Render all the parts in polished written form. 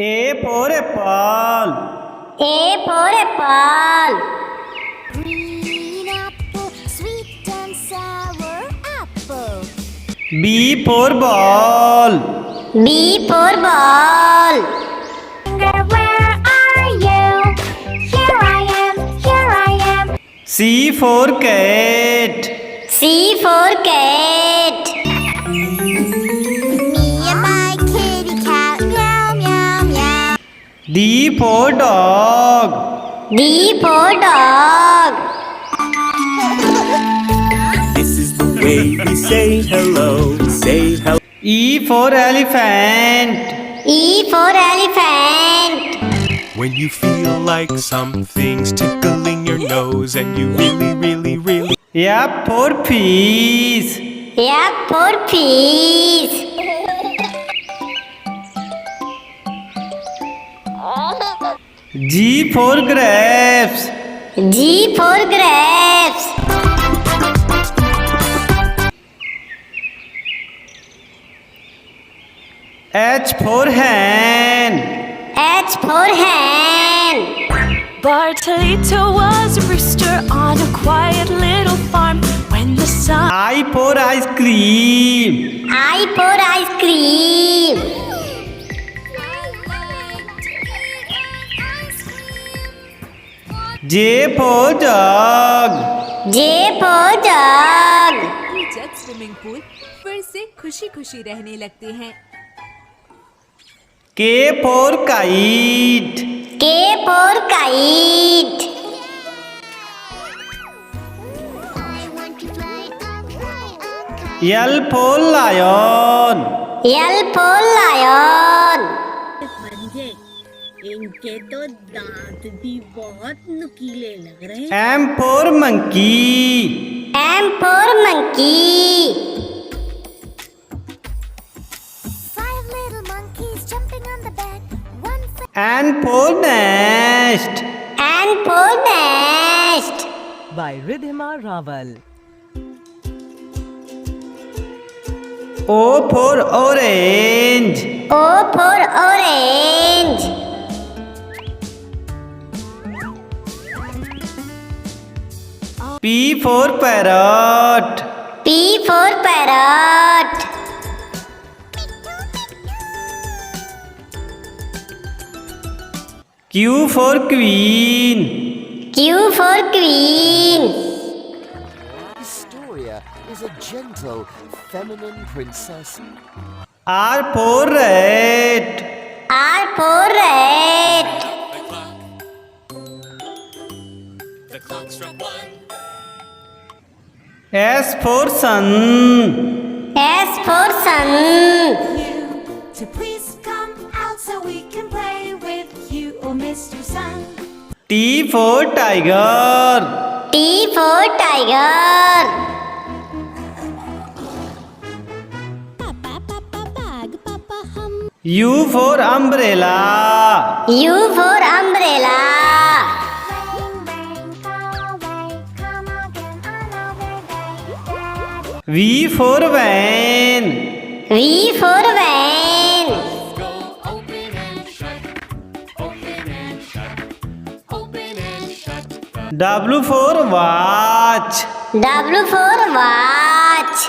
A for apple. A for apple. Green apple, sweet and sour apple. B for ball. B for ball. Where are you? Here I am, here I am. C for cat. C for cat. Me and my kitty cat, meow, meow, meow. D for dog. D for dog. This is the way we say hello. Say hello. E for elephant. E for elephant. When you feel like something's tickling your nose and you really F for fish. F for fish. G for grapes. G for grapes. H for hen. H for hen. Bartolito was a rooster on a quiet little farm. When the sun I for ice cream. I for ice cream. J for jug. J for jug. जब swimming pool फिर से खुशी खुशी रहने लगते हैं। K for kite. K for kite. I want to fly a kite. L for lion. L for lion. पंजे इनके तो दांत भी बहुत नुकीले लग रहे हैं। M for monkey. M for monkey. 5 little monkeys jumping on the bed. One N for nest. N for nest. By Ridhima Raval. O for orange. O for orange. P for parrot. P for parrot. Q for queen. Q for queen. Historia is a gentle, feminine princess. R for rat. R for rat. S for sun. S for sun. To please come out so we can play with you, oh Mr. Sun. T for tiger. T for tiger. Papa, papa, bag, papa, hum. U for umbrella. U for umbrella. Rain, rain, go away. Come again another day. Daddy. V for van. V for van. W for watch. W for watch.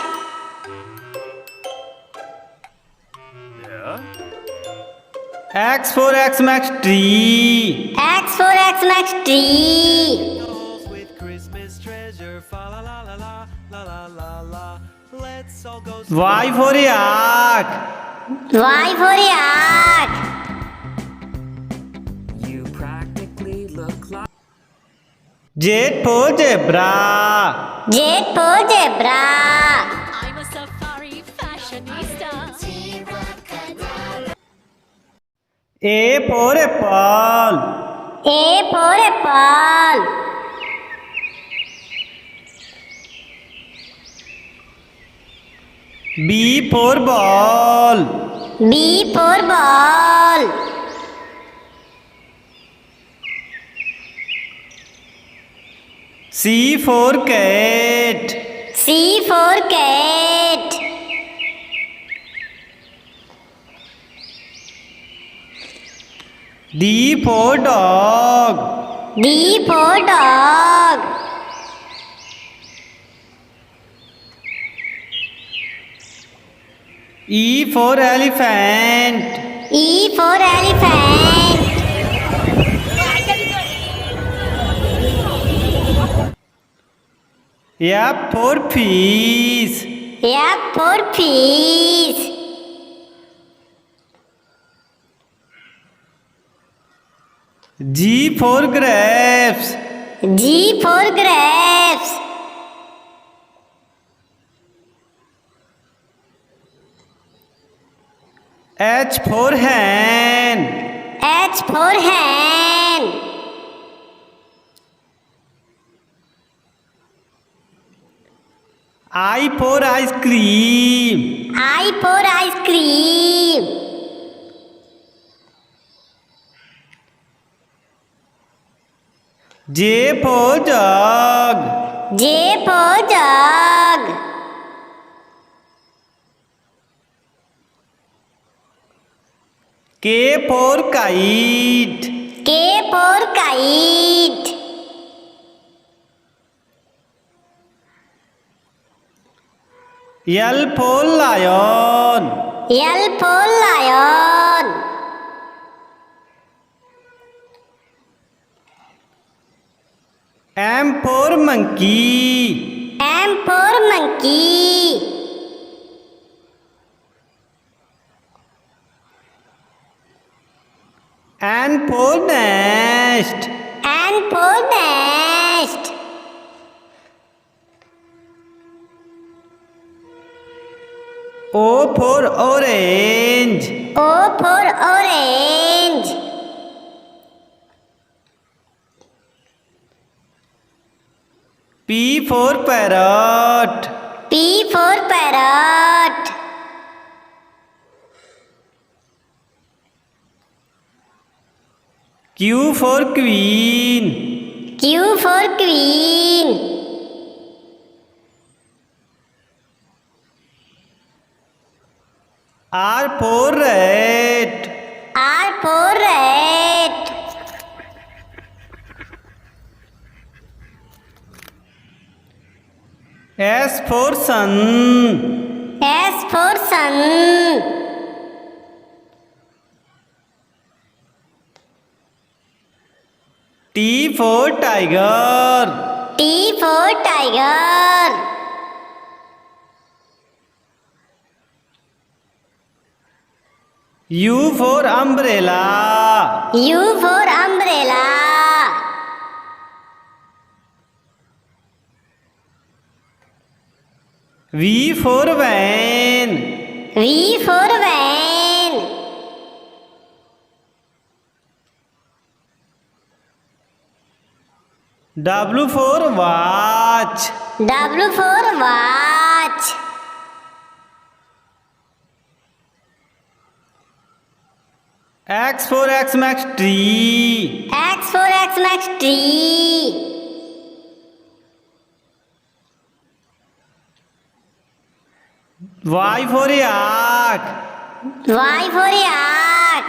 X for Xmas tree. X for Xmas tree. With Christmas treasure, fa la la la la la la la la. Let's all go. Y for yak. Y for yak. You practically look like Z for zebra. Z for zebra. I'm a safari fashionista. A for apple. A for apple. B for ball. B for ball. C for cat. C for cat. D for dog. D for dog. E for elephant. E for elephant. F for fish. F for fish. G for grapes. G for grapes. H for hen. H for hen. I for ice cream. I for ice cream. J for jug. J for jug. K for kite. K for kite. L for lion. L for lion. M for monkey. M for monkey. N for nest. N for nest. O for orange. O for orange. P for parrot. P for parrot. Q for queen. Q for queen. R for rat. R for rat. S for sun. S for sun. T for tiger. T for tiger. U for umbrella. U for umbrella. V for van. V for van. W for watch. W for watch. X for Xmas tree. X for Xmas tree. Y for yak. Y for yak.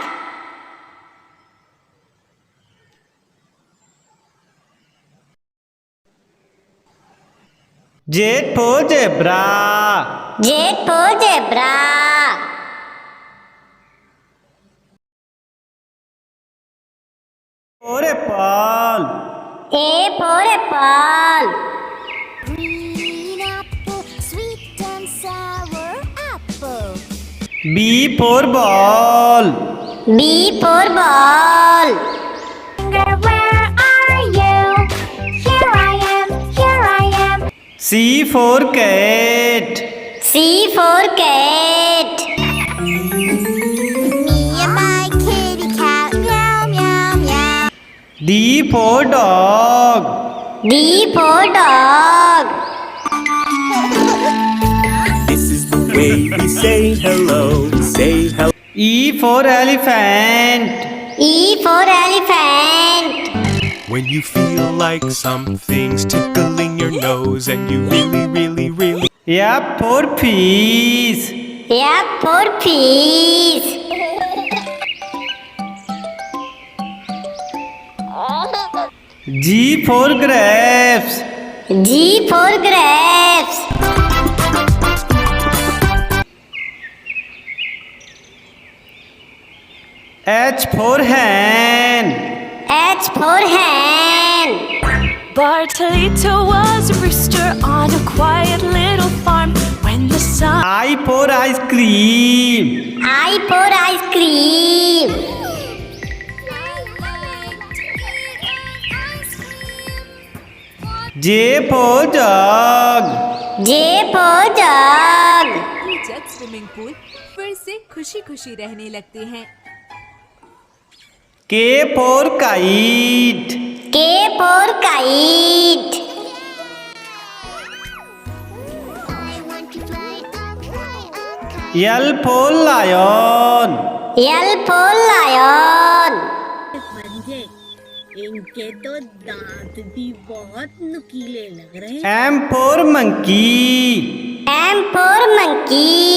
Z for zebra. Z for zebra. For apple. A for apple. Green apple, sweet and sour apple. B for ball. B for ball. Where are you? Here I am, here I am. C for cat. C for cat. Me and my kitty cat, meow, meow, meow. D for dog. D for dog. This is the way we say hello. Say hello. E for elephant. E for elephant. When you feel like something's tickling your nose and you really F for fish. F for fish. G for grapes. G for grapes. H for hen. H for hen. Bartolito was a rooster on a quiet little farm when the sun I for ice cream. I for ice cream. J for jug. J for jug. Jug swimming pool फिर से खुशी खुशी रहने लगते हैं। K for kite. K for kite. L for lion. L for lion. पंजे, इनके तो दांत भी बहुत नुकीले लग रहे हैं। M for monkey. M for monkey.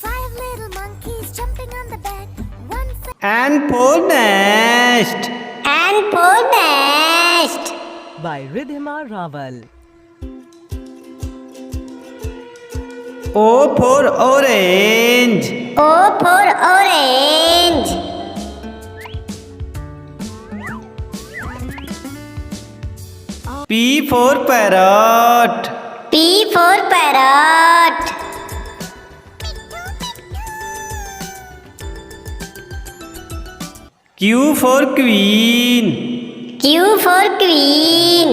Five little monkeys jumping on the bed. One N for nest. N for nest. by Ridhima Raval. O for orange. O for orange. P for parrot. P for parrot. Q for queen. Q for queen.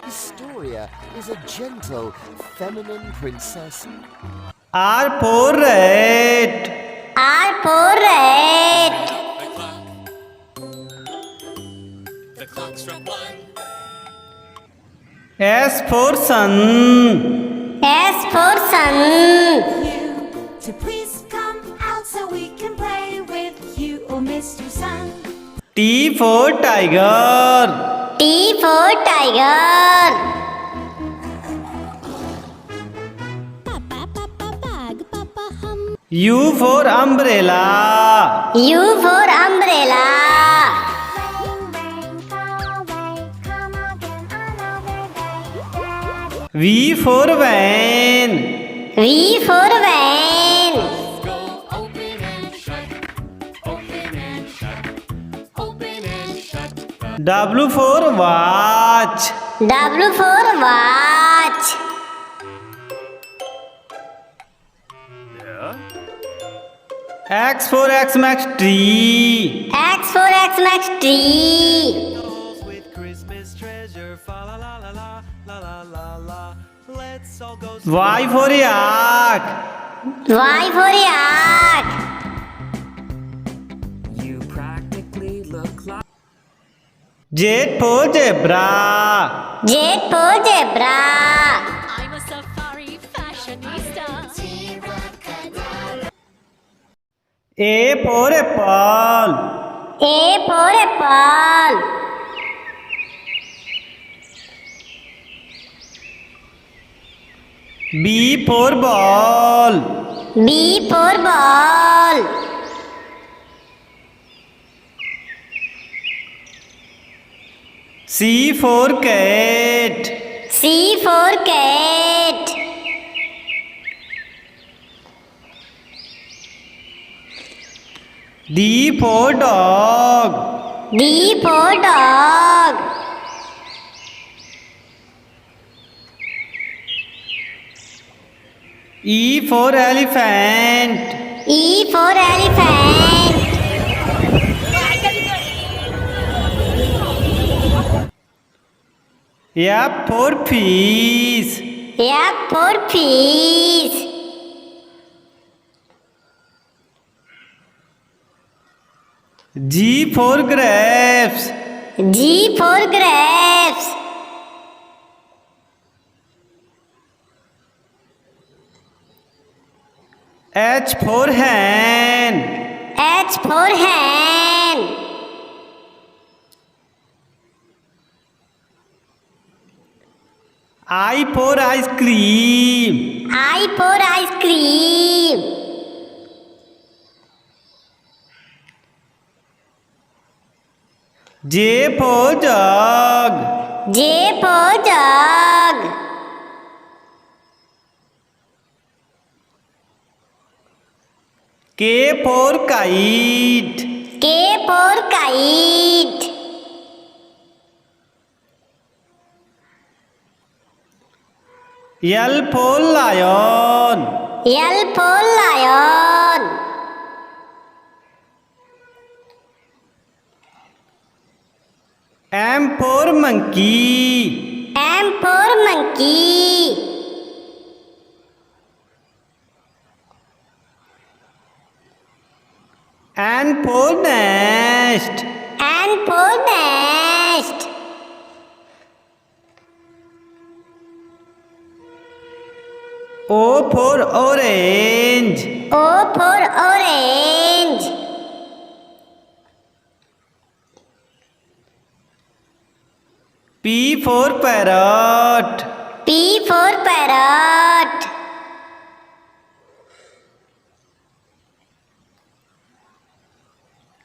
Historia is a gentle, feminine princess. R for rat. R for rat. S for sun. S for sun. To please come out so we can play with you, oh Mr. Sun. T for tiger. T for tiger. U for umbrella. U for umbrella. V for van. V for van. W for watch. W for watch. X for Xmas tree. X for Xmas tree. With Christmas treasure, fa la la la la la la la la. Let's all go. Y for yak. Y for yak. You practically look like Z for zebra. Z for zebra. I'm a safari fashionista. A for apple. A for apple. B for ball. B for ball. C for cat. C for cat. D for dog. D for dog. E for elephant. E for elephant. F for fish. F for fish. G for grapes. G for grapes. H for hen. H for hen. I for ice cream. I for ice cream. J for jug. J for jug. K for kite. K for kite. L for lion. L for lion. M for monkey. M for monkey. N for nest. N for nest. O for orange. O for orange. P for parrot. P for parrot.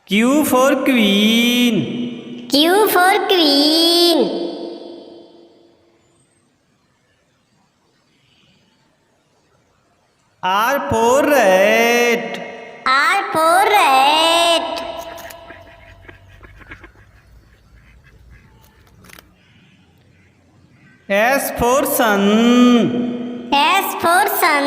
Q for queen. Q for queen. R for rat. R for rat. S for sun. S for sun.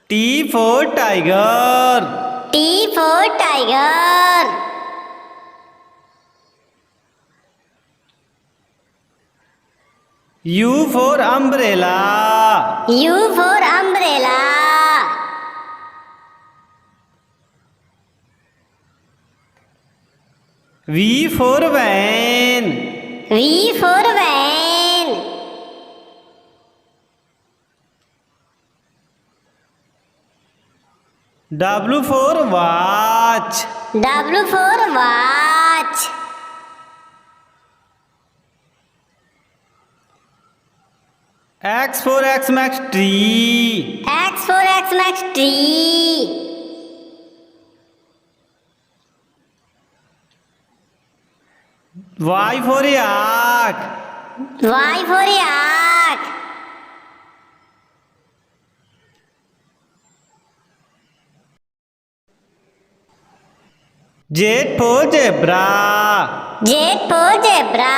T for tiger. T for tiger. U for umbrella. U for umbrella. V for van. V for van. W for watch. W for watch. X for X-Max tree. X for X-Max tree. Y for yak. Y for yak. Z for zebra. Z for zebra.